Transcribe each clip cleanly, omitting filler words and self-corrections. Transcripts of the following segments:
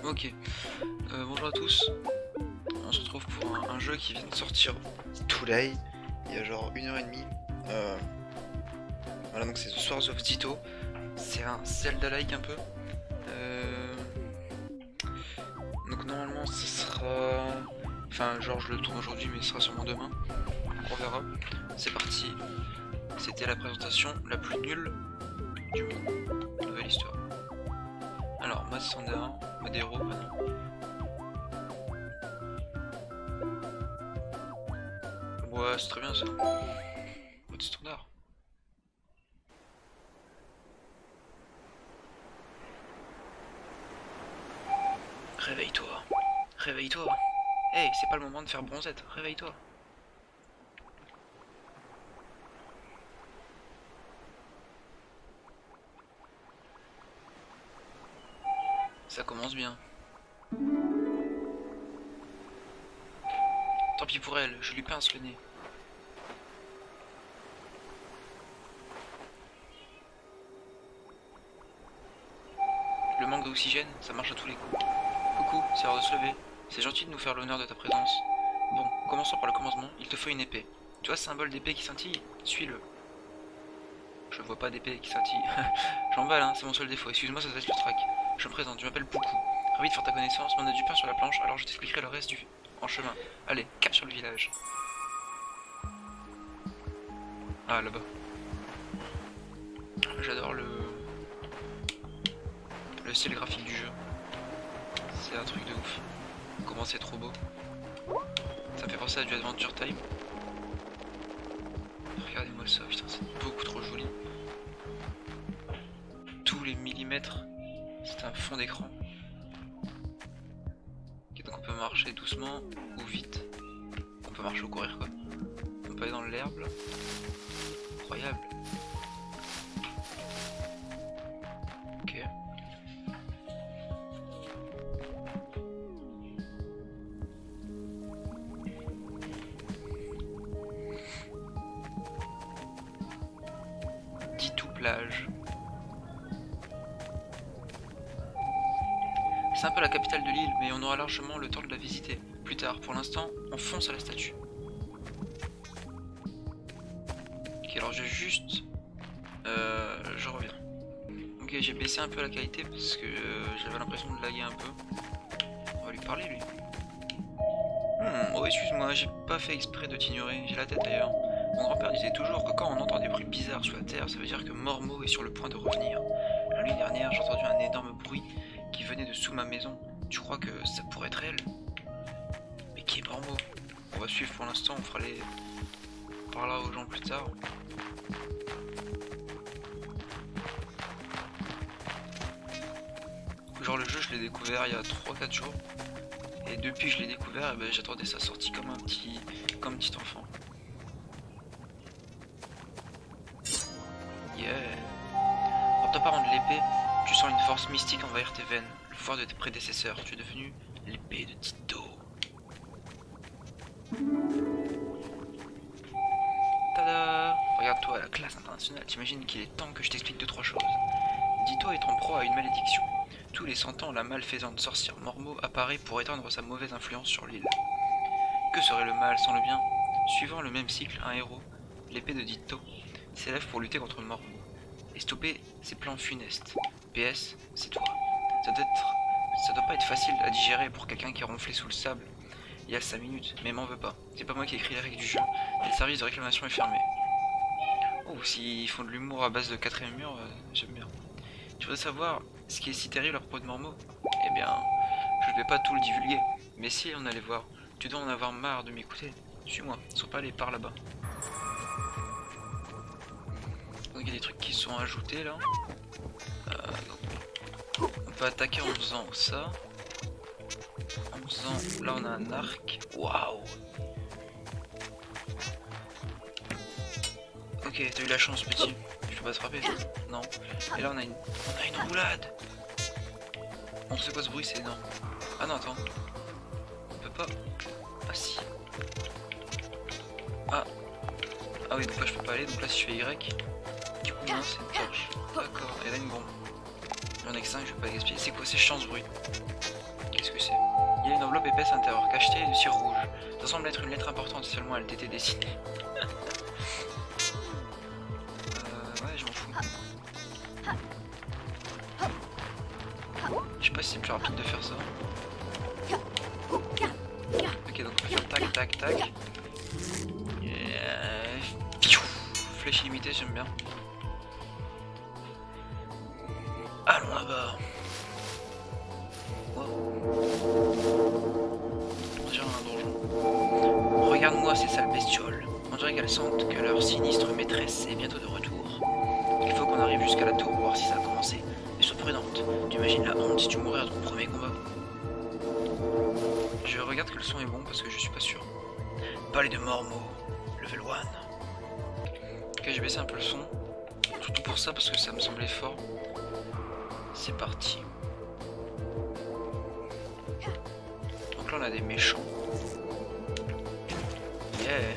Ok, bonjour à tous, on se retrouve pour un jeu qui vient de sortir Today, il y a genre 1h30. Voilà, donc c'est The Swords of Ditto, c'est un Zelda-like un peu. Donc normalement ce sera... Enfin genre je le tourne aujourd'hui mais ce sera sûrement demain, donc on verra. C'est parti, c'était la présentation la plus nulle du monde, nouvelle histoire. Alors, mode standard, mode héros, pardon. Ouais, c'est très bien ça. Mode standard. Réveille-toi. Réveille-toi. Hey, c'est pas le moment de faire bronzette. Réveille-toi. Ça commence bien. Tant pis pour elle, je lui pince le nez. Le manque d'oxygène, ça marche à tous les coups. Coucou, c'est l'heure de se lever. C'est gentil de nous faire l'honneur de ta présence. Bon, commençons par le commencement, il te faut une épée. Tu vois ce symbole d'épée qui scintille? Suis-le. Je vois pas d'épée qui scintille. J'emballe, hein, c'est mon seul défaut. Excuse-moi, ça doit être le track. Je me présente, je m'appelle Poukou. Ravi de faire ta connaissance, on a du pain sur la planche, alors je t'expliquerai le reste en chemin. Allez, cap sur le village. Ah, là-bas. J'adore le style graphique du jeu. C'est un truc de ouf. Comment c'est trop beau. Ça me fait penser à du Adventure Time. Regardez-moi ça, putain, c'est beaucoup trop joli. Tous les millimètres, c'est un fond d'écran. Okay, donc on peut marcher doucement ou vite. On peut marcher ou courir quoi. On peut aller dans l'herbe là. Incroyable. Ok. Ditto plage. C'est un peu la capitale de l'île, mais on aura largement le temps de la visiter plus tard. Pour l'instant, on fonce à la statue. Ok, alors je vais juste... je reviens. Ok, j'ai baissé un peu la qualité parce que j'avais l'impression de laguer un peu. On va lui parler, lui. Oh, excuse-moi, j'ai pas fait exprès de t'ignorer. J'ai la tête ailleurs. Mon grand-père disait toujours que quand on entend des bruits bizarres sous la terre, ça veut dire que Mormo est sur le point de revenir. La nuit dernière, j'ai entendu un énorme bruit qui venait de sous ma maison. Tu crois que ça pourrait être elle? Mais qui est Mormo? On va suivre pour l'instant, on fera les... On parlera aux gens plus tard. Genre le jeu je l'ai découvert il y a 3-4 jours. Et depuis que je l'ai découvert, eh ben, j'attendais sa sortie comme un petit enfant. Yeah. Pour ta part de l'épée, tu sens une force mystique envahir tes veines. Le pouvoir de tes prédécesseurs, tu es devenu l'épée de Ditto. Tada! Regarde-toi, la classe internationale, t'imagines qu'il est temps que je t'explique 2-3 choses. Ditto est en proie à une malédiction. Tous les 100 ans, la malfaisante sorcière Mormo apparaît pour étendre sa mauvaise influence sur l'île. Que serait le mal sans le bien? Suivant le même cycle, un héros, l'épée de Ditto, s'élève pour lutter contre Mormo et stopper ses plans funestes. PS, c'est toi. Ça doit pas être facile à digérer pour quelqu'un qui a ronflé sous le sable il y a 5 minutes, mais m'en veux pas. C'est pas moi qui ai écrit les règles du jeu, et le service de réclamation est fermé. Oh, s'ils font de l'humour à base de quatrième mur, j'aime bien. Tu voudrais savoir ce qui est si terrible à propos de Mormo? Eh bien, je ne vais pas tout le divulguer, mais si on allait voir, tu dois en avoir marre de m'écouter. Suis-moi, ils sont pas allés par là-bas. Donc il y a des trucs qui sont ajoutés là. On peut attaquer en faisant ça. En faisant... Là on a un arc. Waouh! Ok, t'as eu la chance petit. Je peux pas te frapper. Non. Et là on a une roulade. On sait quoi ce bruit, c'est énorme. Ah non, attends. On peut pas... Ah si. Ah. Ah oui, donc là je peux pas aller. Donc là si je fais Y, du coup non, c'est une torche. D'accord, et là une bombe. Il y en ai que 5, je vais pas gaspiller. C'est quoi ces chiants ce bruit? Qu'est-ce que c'est? Il y a une enveloppe épaisse à l'intérieur, cachetée et de cire rouge. Ça semble être une lettre importante, seulement elle t'était dessinée. Ouais, je m'en fous. Je sais pas si c'est plus rapide de faire ça. Ok, donc on va faire tac, tac, tac. Flèche illimitée, j'aime bien. Allons là-bas. On dirait un donjon. Regarde-moi ces sales bestioles. On dirait qu'elles sentent que leur sinistre maîtresse est bientôt de retour. Il faut qu'on arrive jusqu'à la tour pour voir si ça a commencé. Mais sois prudente. Tu imagines la honte si tu mourais à ton premier combat. Je regarde que le son est bon parce que je suis pas sûr. Palais de Mormo, level 1. Ok, j'ai baissé un peu le son. Surtout pour ça parce que ça me semblait fort. C'est parti. Donc là on a des méchants. Yeah.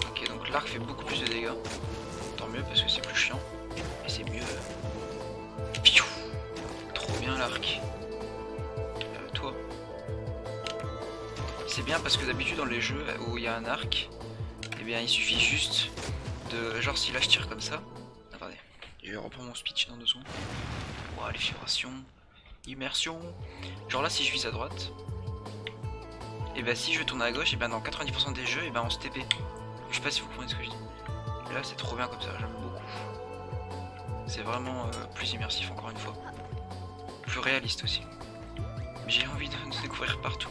Ok, donc l'arc fait beaucoup plus de dégâts. Tant mieux parce que c'est plus chiant. Et c'est mieux. Piou. Trop bien l'arc. Toi. C'est bien parce que d'habitude dans les jeux où il y a un arc, eh bien il suffit juste de... Genre si là je tire comme ça. Attendez, je vais reprendre mon speech dans 2 secondes. Ouah, les vibrations. Immersion. Genre là si je vise à droite, et bah si je tourne à gauche, et ben dans 90% des jeux, et ben on se TP. Je sais pas si vous comprenez ce que je dis. Et là c'est trop bien comme ça, j'aime beaucoup. C'est vraiment plus immersif encore une fois. Plus réaliste aussi. J'ai envie de découvrir partout.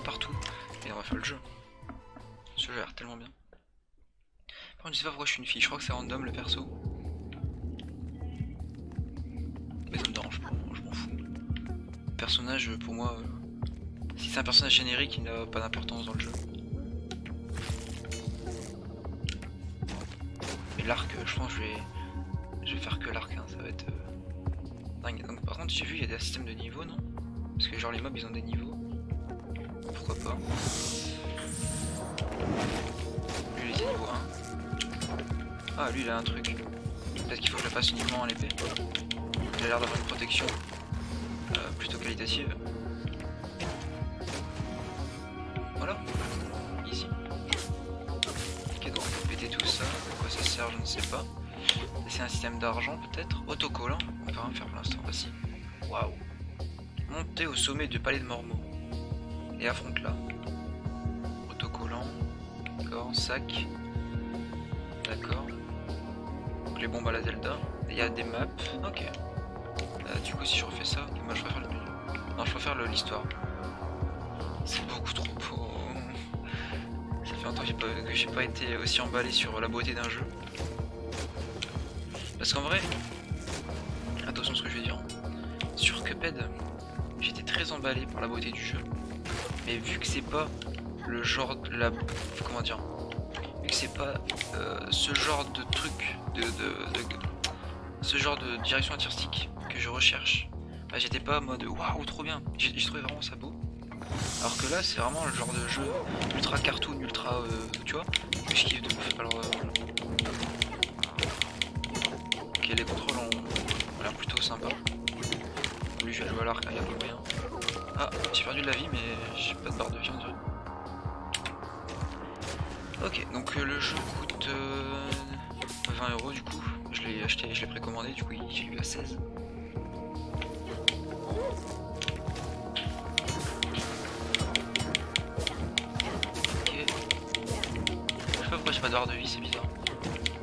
Et on va faire le jeu. Ce jeu a l'air tellement bien. Par contre je sais pas pourquoi je suis une fille, je crois que c'est random le perso. Mais ça me dérange pas, je m'en fous. Le personnage pour moi, si c'est un personnage générique il n'a pas d'importance dans le jeu. Et l'arc, je pense que je vais faire que l'arc, hein, ça va être dingue. Donc, par contre j'ai vu il y a des systèmes de niveaux, non? Parce que genre les mobs ils ont des niveaux. Pourquoi pas? Lui il est niveau 1. Ah lui il a un truc. Peut-être qu'il faut que je le fasse uniquement en l'épée. Il a l'air d'avoir une protection plutôt qualitative. Voilà. Easy. Ok, donc on peut péter tout ça. De quoi ça sert je ne sais pas. C'est un système d'argent peut-être. Autocollant. On peut rien faire pour l'instant. Voici. Waouh. Monter au sommet du palais de Mormo. Et affronte là. Autocollant. D'accord. Sac. D'accord. Donc les bombes à la Zelda. Il y a des maps. Ok. Du coup si je refais ça, moi je préfère le milieu. Non je préfère l'histoire. C'est beaucoup trop beau. Ça fait longtemps que j'ai pas été aussi emballé sur la beauté d'un jeu. Parce qu'en vrai, attention à ce que je vais dire. Sur Cuphead, j'étais très emballé par la beauté du jeu. Mais vu que c'est pas le genre de la... Comment dire? Vu que c'est pas ce genre de truc, ce genre de direction artistique que je recherche, bah, j'étais pas en mode waouh trop bien, j'ai trouvé vraiment ça beau. Alors que là c'est vraiment le genre de jeu ultra cartoon, ultra tu vois, que je kiffe de ouf. Alors ok, les contrôles ont l'air plutôt sympa. Lui je vais jouer à l'arc, il y a plus rien. Ah, j'ai perdu de la vie mais j'ai pas de barre de vie on dirait. Ok, donc le jeu coûte 20 € du coup. Je l'ai acheté, je l'ai précommandé, du coup j'ai eu à 16. Ok. Je sais pas pourquoi j'ai pas de barre de vie, c'est bizarre.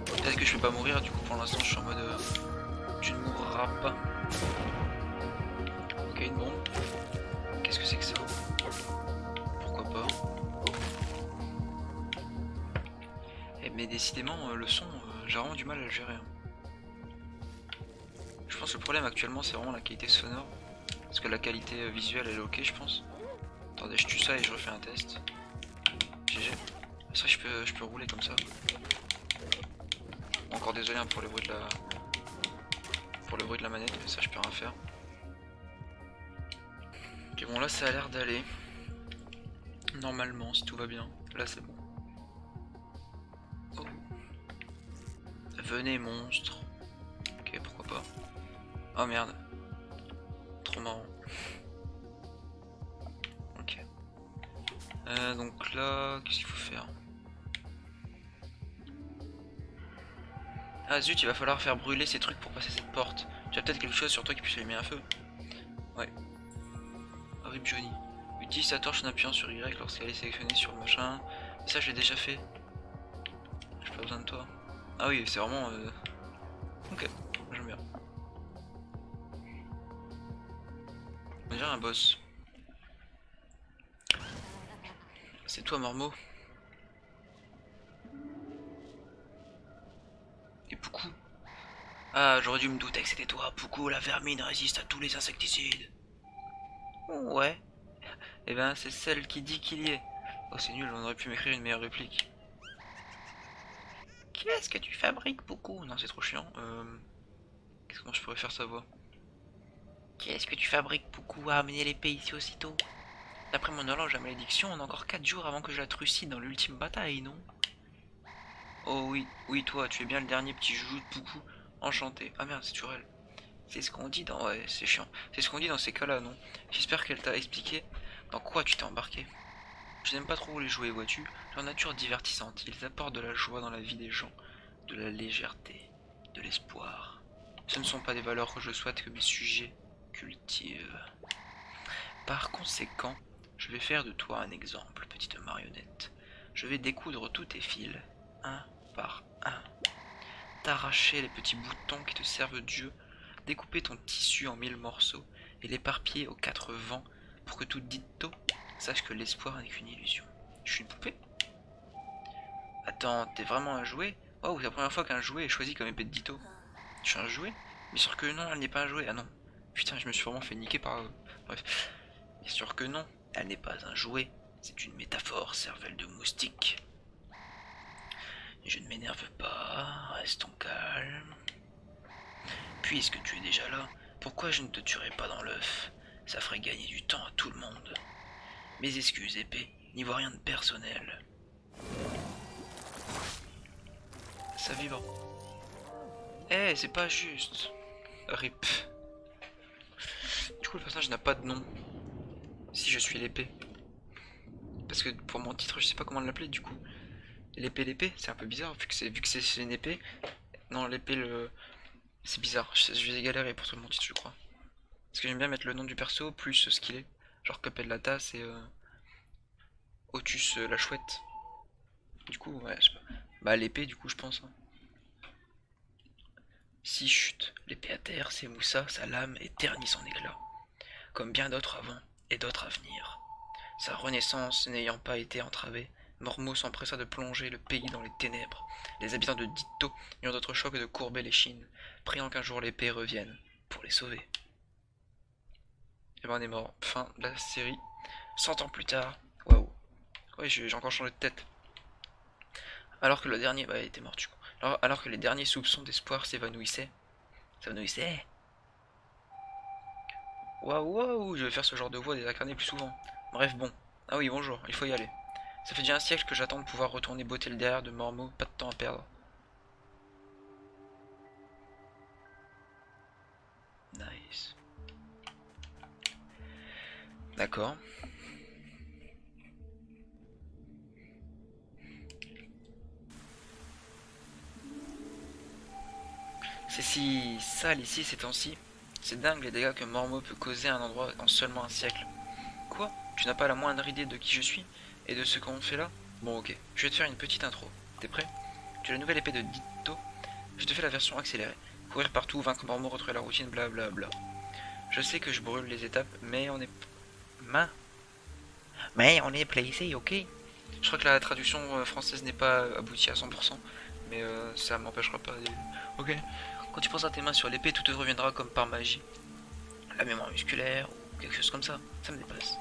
Peut-être que je vais pas mourir, du coup pour l'instant je suis en mode tu ne mourras pas. Ok, une bombe. Qu'est-ce que c'est que ça? Pourquoi pas? Mais décidément le son, j'ai vraiment du mal à le gérer. Je pense que le problème actuellement c'est vraiment la qualité sonore. Parce que la qualité visuelle elle est ok je pense. Attendez, je tue ça et je refais un test. GG. Ça je peux rouler comme ça. Encore désolé hein, pour le bruit de la manette, mais ça je peux rien faire. Ok bon là ça a l'air d'aller. Normalement si tout va bien. Là c'est bon. Oh. Venez monstre. Ok pourquoi pas. Oh merde. trop marrant. Ok. Donc là, qu'est-ce qu'il faut faire? Ah zut, il va falloir faire brûler ces trucs pour passer cette porte. Tu as peut-être quelque chose sur toi qui puisse allumer un feu? Ouais. Rip Johnny. Utilise sa torche en appuyant sur Y lorsqu'elle est sélectionnée sur le machin. Ça, je l'ai déjà fait. J'ai pas besoin de toi. Ah oui, c'est vraiment... Ok, j'aime bien. On dirait un boss. C'est toi, Mormo. Et Poukou. Ah, j'aurais dû me douter que c'était toi. Poukou, la vermine résiste à tous les insecticides. Ouais. Eh ben, c'est celle qui dit qu'il y est. Oh, c'est nul, on aurait pu m'écrire une meilleure réplique. Qu'est-ce que tu fabriques, Poukou? Non, c'est trop chiant. Comment je pourrais faire sa voix? Qu'est-ce que tu fabriques, Poukou, à amener l'épée ici aussitôt? D'après mon horloge à malédiction, on a encore 4 jours avant que je la trucide dans l'ultime bataille, non? Oh oui, oui, toi, tu es bien le dernier petit joujou de Poukou. Enchanté. Ah merde, c'est Turel. C'est ce qu'on dit dans... Ouais, c'est chiant. C'est ce qu'on dit dans ces cas-là, non? J'espère qu'elle t'a expliqué dans quoi tu t'es embarqué. Je n'aime pas trop les jouets, vois-tu? Leur nature divertissante, ils apportent de la joie dans la vie des gens, de la légèreté, de l'espoir. Ce ne sont pas des valeurs que je souhaite que mes sujets cultivent. Par conséquent, je vais faire de toi un exemple, petite marionnette. Je vais découdre tous tes fils, un par un. T'arracher les petits boutons qui te servent Dieu, découper ton tissu en 1000 morceaux et l'éparpiller aux 4 vents pour que tout ditto sache que l'espoir n'est qu'une illusion. Je suis une poupée? Attends, t'es vraiment un jouet? Oh, c'est la première fois qu'un jouet est choisi comme épée de ditto. Je suis un jouet? Bien sûr que non, elle n'est pas un jouet. Ah non. Putain, je me suis vraiment fait niquer par... Bref. Bien sûr que non, elle n'est pas un jouet. C'est une métaphore, cervelle de moustique. Je ne m'énerve pas, restons calmes. Puisque tu es déjà là, pourquoi je ne te tuerai pas dans l'œuf? Ça ferait gagner du temps à tout le monde. Mes excuses, épée, n'y vois rien de personnel. Ça vibre. Eh, c'est pas juste. Rip. Du coup, le personnage n'a pas de nom. Si je suis l'épée. Parce que pour mon titre, je sais pas comment l'appeler du coup. L'épée, c'est un peu bizarre vu que c'est une épée. Non, l'épée, c'est bizarre. Je vais galérer pour trouver mon titre, je crois. Parce que j'aime bien mettre le nom du perso plus ce qu'il est. Genre Cuphead la tasse et Otus la chouette. Du coup, ouais, je sais pas. Bah, l'épée, du coup, je pense. Hein. Si chute, l'épée à terre, s'émoussa, sa lame et ternit son éclat. Comme bien d'autres avant et d'autres à venir. Sa renaissance n'ayant pas été entravée, Mormo s'empressa de plonger le pays dans les ténèbres. Les habitants de Ditto n'eurent d'autre choix que de courber l'échine, priant qu'un jour l'épée revienne pour les sauver. Et ben on est mort. Fin de la série. 100 ans plus tard. Waouh. Oui, j'ai encore changé de tête. Alors que le dernier... Bah, il était mort du coup. Alors que les derniers soupçons d'espoir s'évanouissaient. Waouh, waouh, je vais faire ce genre de voix désincarnée plus souvent. Bref, bon. Ah oui, bonjour, il faut y aller. Ça fait déjà un siècle que j'attends de pouvoir retourner botter le derrière de Mormo, pas de temps à perdre. Nice. D'accord. C'est si sale ici ces temps-ci. C'est dingue les dégâts que Mormo peut causer à un endroit en seulement un siècle. Quoi? Tu n'as pas la moindre idée de qui je suis et de ce qu'on fait là? Bon ok, je vais te faire une petite intro. T'es prêt? Tu as la nouvelle épée de Ditto. Je te fais la version accélérée. Courir partout, vaincre Mormo, retrouver la routine, blablabla. Je sais que je brûle les étapes, mais on est... Mais on est placé, ok? Je crois que la traduction française n'est pas aboutie à 100%, mais ça m'empêchera pas de... Ok. Quand tu poseras tes mains sur l'épée, tout te reviendra comme par magie. La mémoire musculaire, ou quelque chose comme ça me dépasse.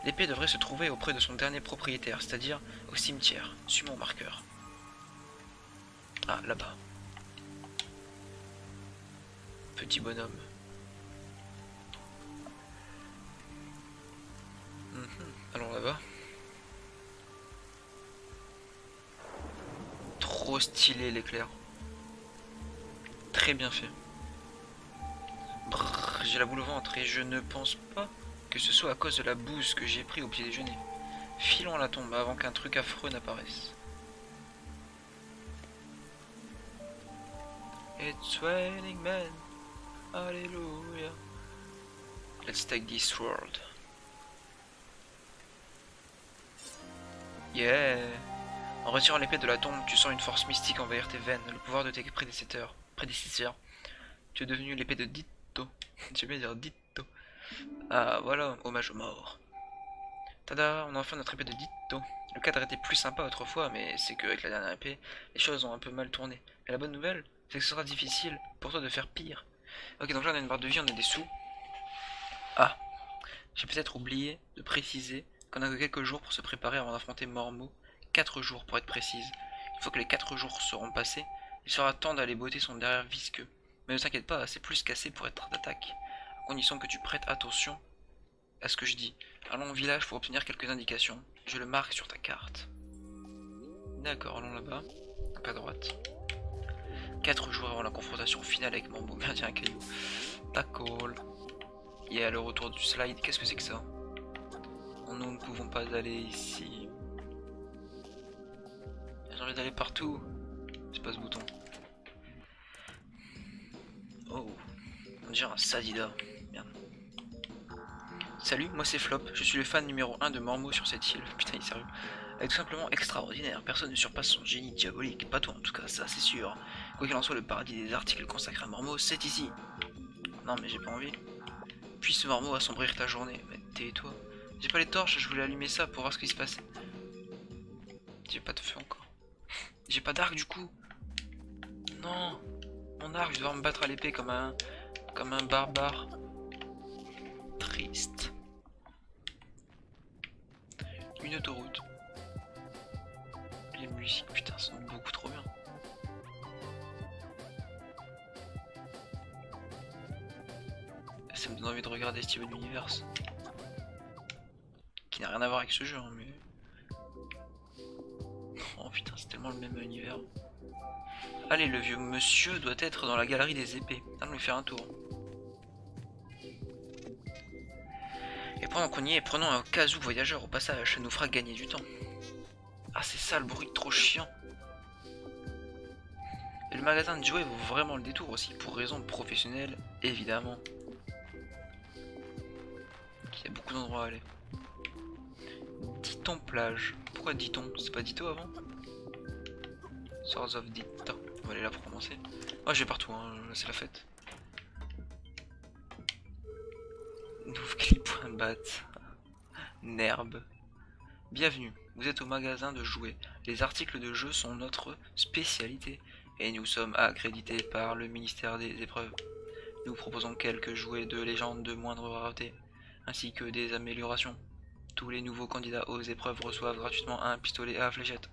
L'épée devrait se trouver auprès de son dernier propriétaire, c'est-à-dire au cimetière. Suis mon marqueur. Ah, là-bas. Petit bonhomme. Allons là-bas. Trop stylé l'éclair. Très bien fait. Brrr, j'ai j'ai la boule au ventre et je ne pense pas que ce soit à cause de la bouse que j'ai pris au petit déjeuner. Filons à la tombe avant qu'un truc affreux n'apparaisse. It's raining men. Alléluia. Let's take this world. Yeah. En retirant l'épée de la tombe, tu sens une force mystique envahir tes veines, le pouvoir de tes prédécesseurs. Tu es devenu l'épée de Ditto. Tu veux dire Ditto. Ah voilà, hommage aux morts. Tada, on a enfin notre épée de Ditto. Le cadre était plus sympa autrefois, mais c'est qu'avec la dernière épée, les choses ont un peu mal tourné. Et la bonne nouvelle, c'est que ce sera difficile pour toi de faire pire. Ok, donc là on a une barre de vie, on a des sous. Ah, j'ai peut-être oublié de préciser qu'on a que quelques jours pour se préparer avant d'affronter Mormo. 4 jours pour être précise. Une fois que les 4 jours seront passés, il sera temps d'aller botter son derrière visqueux. Mais ne t'inquiète pas, c'est plus qu'assez pour être d'attaque. À condition que tu prêtes attention à ce que je dis. Allons au village pour obtenir quelques indications. Je le marque sur ta carte. D'accord, allons là-bas. Donc à droite. 4 jours avant la confrontation finale avec Mormo. Bien, tiens, un caillou. D'accord. Et à le retour du slide, qu'est-ce que c'est que ça? Nous ne pouvons pas aller ici. J'ai envie d'aller partout. C'est pas ce bouton. Oh, on dirait un Sadida. Merde. Salut, moi c'est Flop. Je suis le fan numéro 1 de Mormo sur cette île. Putain, il est sérieux. Elle est tout simplement extraordinaire. Personne ne surpasse son génie diabolique. Pas toi en tout cas, ça c'est sûr. Quoi qu'il en soit, le paradis des articles consacrés à Mormo, c'est ici. Non, mais j'ai pas envie. Puisse Mormo assombrir ta journée. Mais tais-toi. J'ai pas les torches, je voulais allumer ça pour voir ce qui se passait. J'ai pas de feu encore. J'ai pas d'arc du coup. Non. Mon arc, je vais devoir me battre à l'épée comme un barbare. Triste. Une autoroute. Les musiques, putain, sont beaucoup trop bien. Ça me donne envie de regarder Steven Universe. Qui n'a rien à voir avec ce jeu, hein, mais... Oh putain, c'est tellement le même univers. Allez, le vieux monsieur doit être dans la galerie des épées. Allons lui faire un tour. Et pendant qu'on y est, prenons un casou voyageur au passage, ça nous fera gagner du temps. Ah, c'est ça le bruit trop chiant. Et le magasin de jouets vaut vraiment le détour aussi, pour raison professionnelle, évidemment. Il y a beaucoup d'endroits à aller. Diton plage. Pourquoi Diton? C'est pas Ditto avant? Source of Ditto. On va aller là pour commencer. Oh, je vais partout, hein. C'est la fête. Nouveclip.bat. Nerbe. Bienvenue, vous êtes au magasin de jouets. Les articles de jeu sont notre spécialité et nous sommes accrédités par le ministère des épreuves. Nous proposons quelques jouets de légende de moindre rareté, ainsi que des améliorations. Tous les nouveaux candidats aux épreuves reçoivent gratuitement un pistolet à fléchette.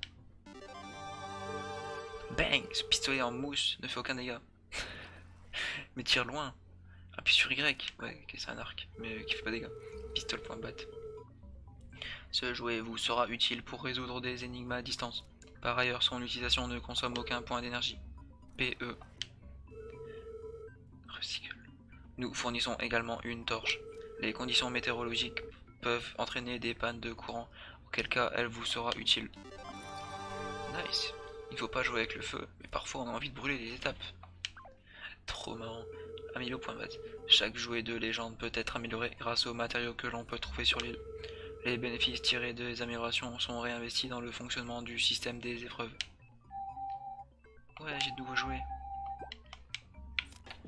Bang! Ce pistolet en mousse ne fait aucun dégât. Mais tire loin. Appuie sur Y. Ouais, ok, c'est un arc, mais qui fait pas dégâts. Pistol.bat. Ce jouet vous sera utile pour résoudre des énigmes à distance. Par ailleurs, son utilisation ne consomme aucun point d'énergie. PE. Recycle. Nous fournissons également une torche. Les conditions météorologiques peuvent entraîner des pannes de courant, auquel cas elle vous sera utile. Nice. Il faut pas jouer avec le feu, mais parfois on a envie de brûler des étapes. Trop marrant. Amilo.bat. Chaque jouet de légende peut être amélioré grâce aux matériaux que l'on peut trouver sur l'île. Les bénéfices tirés des améliorations sont réinvestis dans le fonctionnement du système des épreuves. Ouais, j'ai de nouveaux jouets.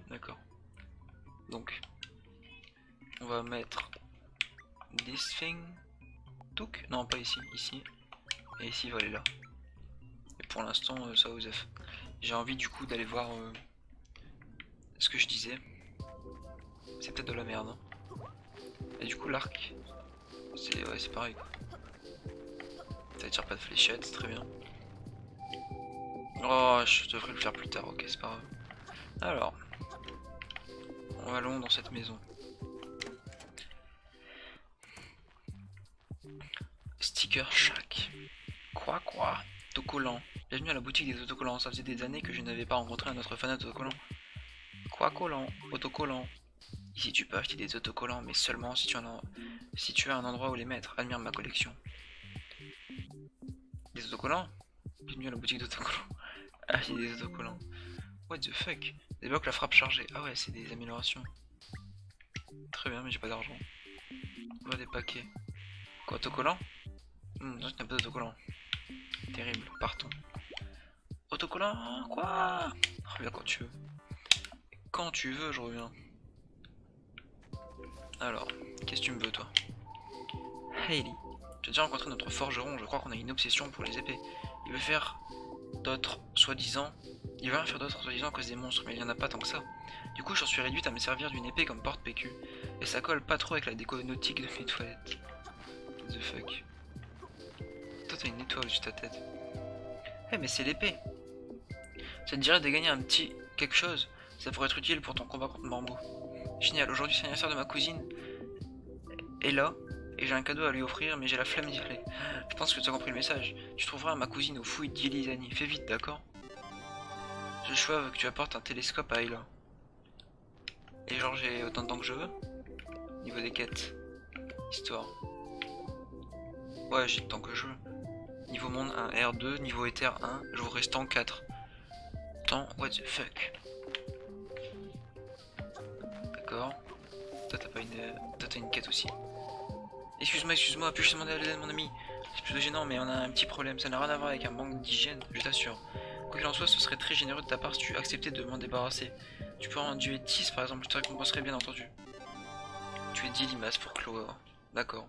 D'accord. Donc, on va mettre this thing. Took? Non, pas ici, ici. Et ici, il va aller là. Et pour l'instant, ça osef. J'ai envie du coup d'aller voir ce que je disais. C'est peut-être de la merde. Hein. Et du coup, l'arc. Ouais, c'est pareil quoi. Ça tire pas de fléchette, c'est très bien. Oh, je devrais le faire plus tard, ok, c'est pas grave. Alors, allons dans cette maison. Sticker Shack. Quoi? Autocollant. Bienvenue à la boutique des autocollants. Ça faisait des années que je n'avais pas rencontré un autre fan d'autocollant. Quoi collant? Autocollant. Ici tu peux acheter des autocollants, mais seulement si tu as un endroit où les mettre. Admire ma collection. Des autocollants? Bienvenue à la boutique d'autocollants. Acheter des autocollants. What the fuck? Débloque la frappe chargée. Ah ouais, c'est des améliorations. Très bien, mais j'ai pas d'argent. On va des paquets. Quoi, autocollant? Non, tu n'as pas d'autocollant. Terrible, partons. Autocollant? Quoi? Reviens quand tu veux. Quand tu veux, je reviens. Alors, qu'est-ce que tu me veux, toi? Hailey. J'ai déjà rencontré notre forgeron, je crois qu'on a une obsession pour les épées. Il veut faire d'autres, soi-disant. Il veut rien faire d'autre, soi-disant, à cause des monstres, mais il y en a pas tant que ça. Du coup, j'en suis réduite à me servir d'une épée comme porte-PQ. Et ça colle pas trop avec la déco nautique de mes toilettes. What the fuck? Toi, t'as une étoile au-dessus de ta tête. Eh, mais c'est l'épée! Ça te dirait de gagner un petit quelque chose? Ça pourrait être utile pour ton combat contre Mormo. Génial, aujourd'hui c'est l'anniversaire de ma cousine. Et là, et j'ai un cadeau à lui offrir, mais j'ai la flemme d'y aller. Je pense que tu as compris le message. Tu trouveras ma cousine aux fouilles d'Ilizani. Fais vite, d'accord? Joshua veut que tu apportes un télescope à Ayla. Et genre j'ai autant de temps que je veux? Niveau des quêtes. Histoire. Ouais, j'ai le temps que je veux. Niveau monde 1, R2, niveau éther 1, jour restant 4. Temps, what the fuck. D'accord. Toi t'as pas une. Toi t'as une quête aussi. Excuse-moi, puis-je demander à l'aide mon ami? C'est plutôt gênant, mais on a un petit problème. Ça n'a rien à voir avec un manque d'hygiène, je t'assure. Quoi qu'il en soit, ce serait très généreux de ta part si tu acceptais de m'en débarrasser. Tu peux en tuer 10 par exemple, je te récompenserai bien entendu. Tu es 10 limaces pour Clover. D'accord.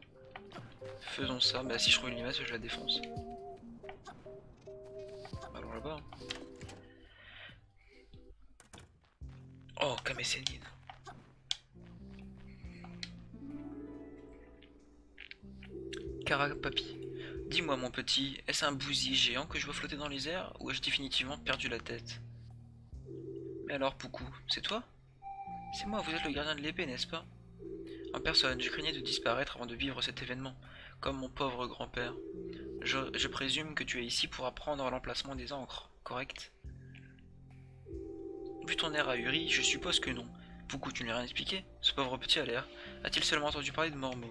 Faisons ça. Bah si je trouve une limace, je la défonce. Allons là-bas. Oh, Kamesénine. Carapapi. Dis-moi mon petit, est-ce un bousier géant que je vois flotter dans les airs ou ai-je définitivement perdu la tête? Mais alors Poucou, c'est toi? C'est moi, vous êtes le gardien de l'épée, n'est-ce pas? En personne, je craignais de disparaître avant de vivre cet événement, comme mon pauvre grand-père. Je présume que tu es ici pour apprendre l'emplacement des ancres, correct? Vu ton air ahuri, je suppose que non. Poucou, tu ne lui as rien expliqué? Ce pauvre petit a l'air. A-t-il seulement entendu parler de Mormo?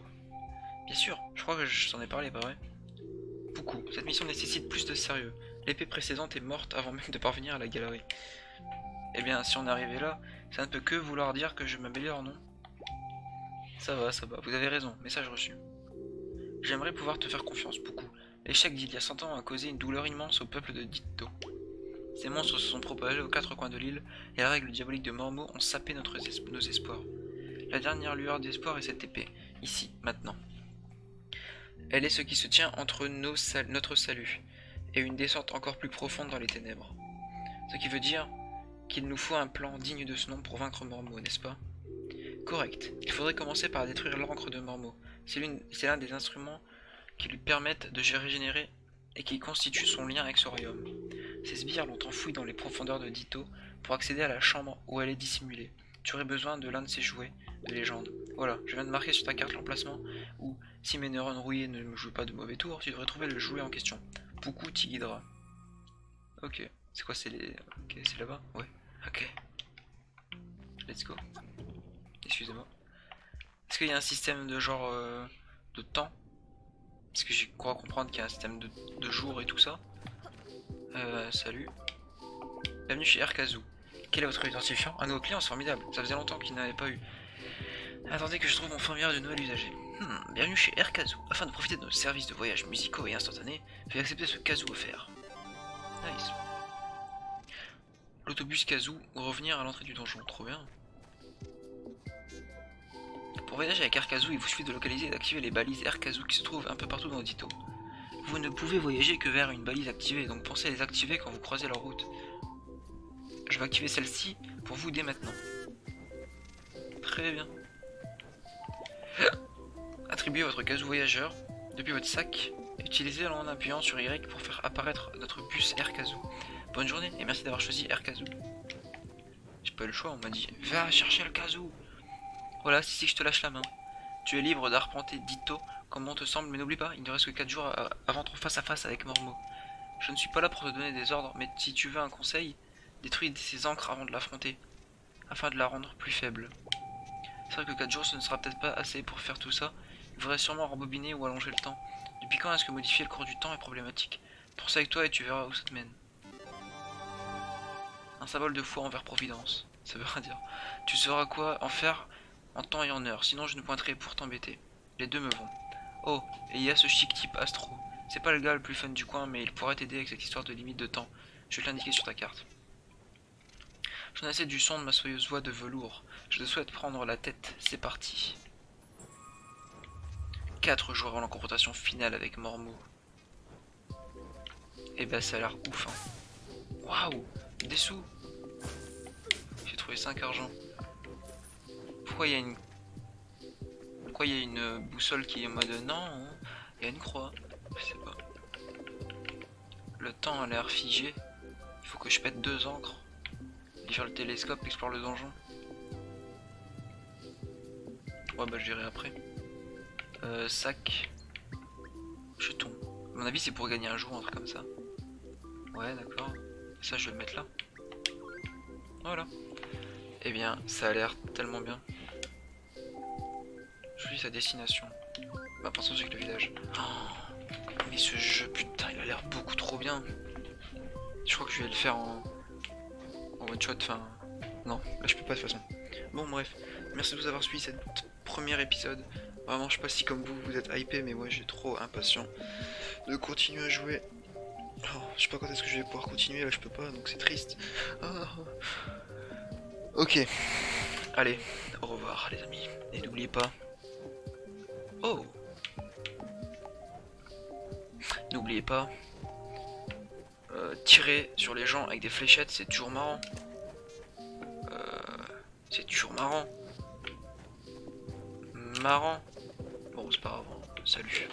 Bien sûr, je crois que je t'en ai parlé, pas vrai? Poucou, cette mission nécessite plus de sérieux. L'épée précédente est morte avant même de parvenir à la galerie. Eh bien, si on est arrivé là, ça ne peut que vouloir dire que je m'améliore, non? Ça va, vous avez raison, message reçu. J'aimerais pouvoir te faire confiance, Poucou. L'échec d'il y a 100 ans a causé une douleur immense au peuple de Ditto. Ces monstres se sont propagés aux quatre coins de l'île, et les règles diaboliques de Mormo ont sapé nos espoirs. La dernière lueur d'espoir est cette épée, ici, maintenant. Elle est ce qui se tient entre notre salut, et une descente encore plus profonde dans les ténèbres. Ce qui veut dire qu'il nous faut un plan digne de ce nom pour vaincre Mormo, n'est-ce pas? Correct. Il faudrait commencer par détruire l'encre de Mormo. C'est l'un des instruments qui lui permettent de se régénérer et qui constitue son lien avec Sorium. Ces sbires l'ont enfouie dans les profondeurs de Ditto pour accéder à la chambre où elle est dissimulée. Tu aurais besoin de l'un de ces jouets de légende. Voilà, je viens de marquer sur ta carte l'emplacement où, si mes neurones rouillés ne me jouent pas de mauvais tours, tu devrais trouver le jouet en question. Poucou t'y guidera. Ok, c'est quoi, c'est les... Ok, c'est là-bas? Ouais, ok. Let's go. Excusez-moi. Est-ce qu'il y a un système de genre de temps? Parce que je crois comprendre qu'il y a un système de jours et tout ça. Salut. Bienvenue chez Erkazu. Quel est votre identifiant? Un nouveau client, c'est formidable. Ça faisait longtemps qu'il n'avait pas eu. Attendez que je trouve mon formulaire de nouvel usager. Bienvenue chez Erkazu. Afin de profiter de nos services de voyage musicaux et instantanés, veuillez accepter ce kazoo offert. Nice. L'autobus kazoo, revenir à l'entrée du donjon. Trop bien. Pour voyager avec Erkazu, il vous suffit de localiser et d'activer les balises Erkazu qui se trouvent un peu partout dans Ditto. Vous ne pouvez voyager que vers une balise activée, donc pensez à les activer quand vous croisez leur route. Je vais activer celle-ci pour vous dès maintenant. Très bien. Attribuez votre kazoo voyageur depuis votre sac et utilisez-le en appuyant sur Y pour faire apparaître notre bus Erkazu. Bonne journée et merci d'avoir choisi Erkazu. J'ai pas eu le choix, on m'a dit va chercher le kazoo. Voilà, si je te lâche la main. Tu es libre d'arpenter Ditto comme bon te semble, mais n'oublie pas, il ne reste que 4 jours avant ton face à face avec Mormo. Je ne suis pas là pour te donner des ordres, mais si tu veux un conseil, détruis ses ancres avant de l'affronter, afin de la rendre plus faible. C'est vrai que 4 jours ce ne sera peut-être pas assez pour faire tout ça. Il faudrait sûrement rembobiner ou allonger le temps. Depuis quand est-ce que modifier le cours du temps est problématique? Pense avec toi et tu verras où ça te mène. Un symbole de foi envers Providence. Ça veut rien dire. Tu sauras quoi en faire en temps et en heure, sinon je ne pointerai pour t'embêter. Les deux me vont. Oh, et il y a ce chic type Astro. C'est pas le gars le plus fun du coin, mais il pourrait t'aider avec cette histoire de limite de temps. Je vais te l'indiquer sur ta carte. J'en ai assez du son de ma soyeuse voix de velours. Je te souhaite prendre la tête. C'est parti. 4 jours avant la confrontation finale avec Mormo. Et bah ça a l'air ouf hein. Waouh, des sous. J'ai trouvé 5 argent. Pourquoi il y a une... Pourquoi il y a une boussole qui est en mode non, il y a une croix. Je sais pas. Le temps a l'air figé. Il faut que je pète 2 encres. Et faire le télescope, explore le donjon. Ouais bah je verrai après. Sac. Jeton. À mon avis c'est pour gagner un jour, un truc comme ça. Ouais d'accord. Ça je vais le mettre là. Voilà. Eh bien ça a l'air tellement bien. Je suis sa destination. Bah pour ça c'est que le village. Oh, mais ce jeu putain il a l'air beaucoup trop bien. Je crois que je vais le faire en one shot, enfin... Non, là je peux pas de toute façon. Bon bref, merci de vous avoir suivi cette premier épisode. Vraiment je sais pas si comme vous êtes hypé, mais moi j'ai trop impatient de continuer à jouer. Oh, je sais pas quand est-ce que je vais pouvoir continuer, là je peux pas, donc c'est triste. Ah. Ok, allez, au revoir les amis. Et n'oubliez pas... Oh, n'oubliez pas... tirer sur les gens avec des fléchettes, c'est toujours marrant. C'est toujours marrant. Marrant. Bon, c'est pas grave. Salut.